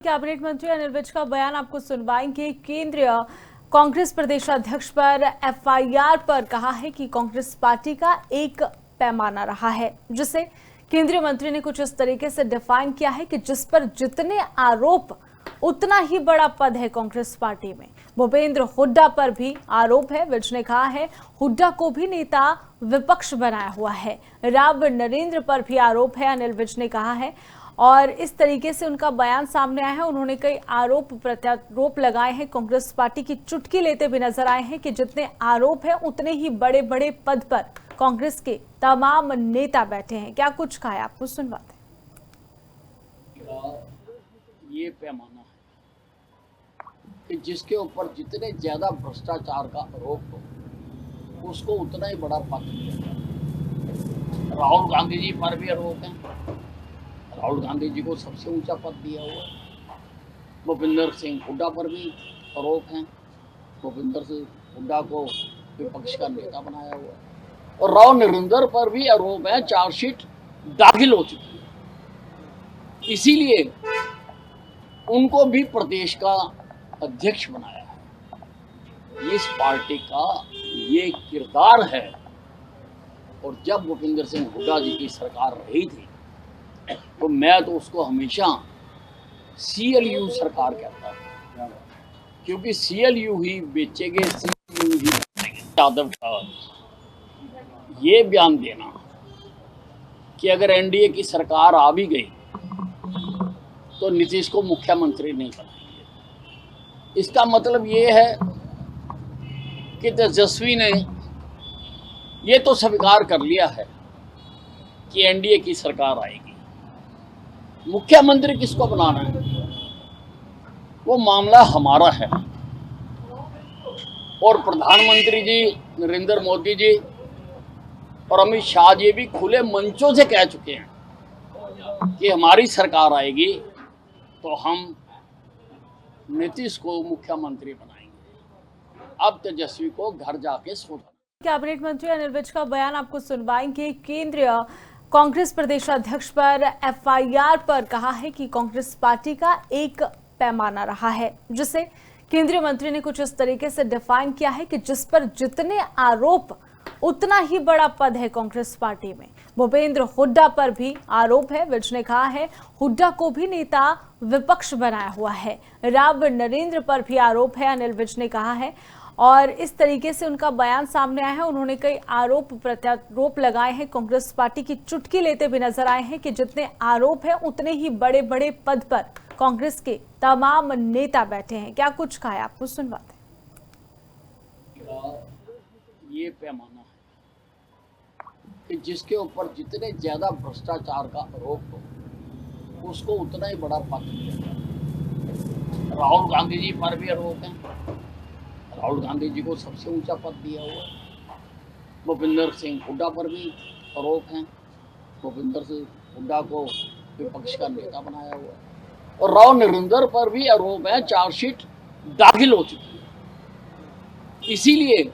Cabinet मंत्री अनिल विज का बयान आपको सुनवाएंगे। केंद्रीय कांग्रेस प्रदेशाध्यक्ष पर एफआईआर पर कहा है कि कांग्रेस पार्टी का एक पैमाना रहा है, जिसे केंद्रीय मंत्री ने कुछ इस तरीके से डिफाइन किया है कि जिस पर जितने आरोप उतना ही बड़ा पद है कांग्रेस पार्टी में। भूपेंद्र हुड्डा पर भी आरोप है। विज ने कहा है हुड्डा को भी नेता विपक्ष बनाया हुआ है। राव नरेंद्र पर भी आरोप है, अनिल विज ने कहा है, और इस तरीके से उनका बयान सामने आया है। उन्होंने कई आरोप प्रत्यारोप लगाए हैं। कांग्रेस पार्टी की चुटकी लेते भी नजर आए हैं कि जितने आरोप हैं उतने ही बड़े बड़े पद पर कांग्रेस के तमाम नेता बैठे हैं। क्या कुछ कहा है, आपको सुनवाते हैं। ये पैमाना है कि जिसके ऊपर जितने ज्यादा भ्रष्टाचार का आरोप हो उसको उतना ही बड़ा पद दिया जाए। राहुल गांधी जी पर भी आरोप है। राहुल गांधी जी को सबसे ऊंचा पद दिया हुआ है। भूपेंद्र सिंह हुड्डा पर भी आरोप हैं। भूपेंद्र सिंह हुड्डा को विपक्ष का नेता बनाया हुआ है। और राव नरेंद्र पर भी आरोप है। चार्जशीट दाखिल हो चुकी है, इसीलिए उनको भी प्रदेश का अध्यक्ष बनाया है। इस पार्टी का ये किरदार है। और जब भूपेंद्र सिंह हुड्डा जी की सरकार रही थी तो मैं तो उसको हमेशा CLU सरकार कहता था, क्योंकि CLU ही बेचेंगे, CLU ही यादव का ये बयान देना कि अगर NDA की सरकार आ भी गई तो नीतीश को मुख्यमंत्री नहीं बनाएंगे। इसका मतलब ये है कि तेजस्वी ने ये तो स्वीकार कर लिया है कि NDA की सरकार आएगी। मुख्यमंत्री किसको बनाना है वो मामला हमारा है। और प्रधानमंत्री जी नरेंद्र मोदी जी और अमित शाह जी भी खुले मंचों से कह चुके हैं कि हमारी सरकार आएगी तो हम नीतीश को मुख्यमंत्री बनाएंगे। अब तेजस्वी को घर जाके सोचना। कैबिनेट मंत्री अनिल विज का बयान आपको सुनवाएंगे। केंद्रीय कांग्रेस प्रदेशाध्यक्ष पर एफआईआर पर कहा है कि कांग्रेस पार्टी का एक पैमाना रहा है, जिसे केंद्रीय मंत्री ने कुछ इस तरीके से डिफाइन किया है कि जिस पर जितने आरोप उतना ही बड़ा पद है कांग्रेस पार्टी में। भूपेंद्र हुड्डा पर भी आरोप है। विज ने कहा है हुड्डा को भी नेता विपक्ष बनाया हुआ है। राव नरेंद्र पर भी आरोप है, अनिल विज ने कहा है, और इस तरीके से उनका बयान सामने आया है। उन्होंने कई आरोप प्रत्यारोप लगाए हैं। कांग्रेस पार्टी की चुटकी लेते भी नजर आए हैं कि जितने आरोप हैं उतने ही बड़े बड़े पद पर कांग्रेस के तमाम नेता बैठे हैं। क्या कुछ कहा है, आपको सुनवाते हैं। ये पैमाना है कि जिसके ऊपर जितने ज्यादा भ्रष्टाचार का आरोप हो उसको उतना ही बड़ा पद दिया जाए। राहुल गांधी जी पर भी आरोप है। राहुल गांधी जी को सबसे ऊंचा पद दिया हुआ है। भूपेंद्र सिंह हुड्डा पर भी आरोप हैं। भूपेंद्र सिंह हुड्डा को विपक्ष का नेता बनाया हुआ है। और राव नरेंद्र पर भी आरोप है। चार्जशीट दाखिल हो चुकी है, इसीलिए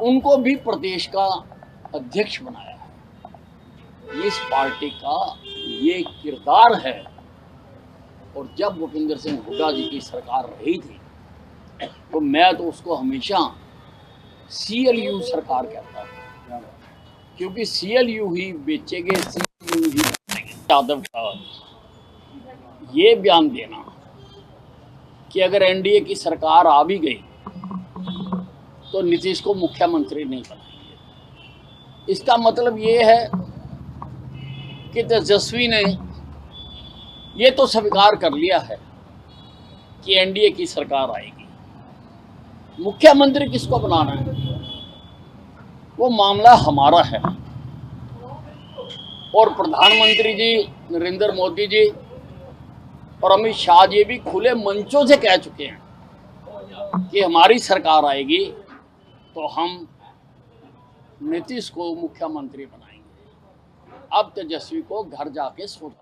उनको भी प्रदेश का अध्यक्ष बनाया है। इस पार्टी का ये किरदार है। और जब भूपेंद्र सिंह हुड्डा जी की सरकार रही थी तो मैं तो उसको हमेशा CLU सरकार कहता था, क्योंकि CLU ही बेचेंगे, CLU ही यादव का ये बयान देना कि अगर NDA की सरकार आ भी गई तो नीतीश को मुख्यमंत्री नहीं बनाएंगे। इसका मतलब ये है कि तेजस्वी ने ये तो स्वीकार कर लिया है कि NDA की सरकार आएगी। मुख्यमंत्री किसको बनाना है वो मामला हमारा है। और प्रधानमंत्री जी नरेंद्र मोदी जी और अमित शाह जी भी खुले मंचों से कह चुके हैं कि हमारी सरकार आएगी तो हम नीतीश को मुख्यमंत्री बनाएंगे। अब तेजस्वी को घर जाके सोचना।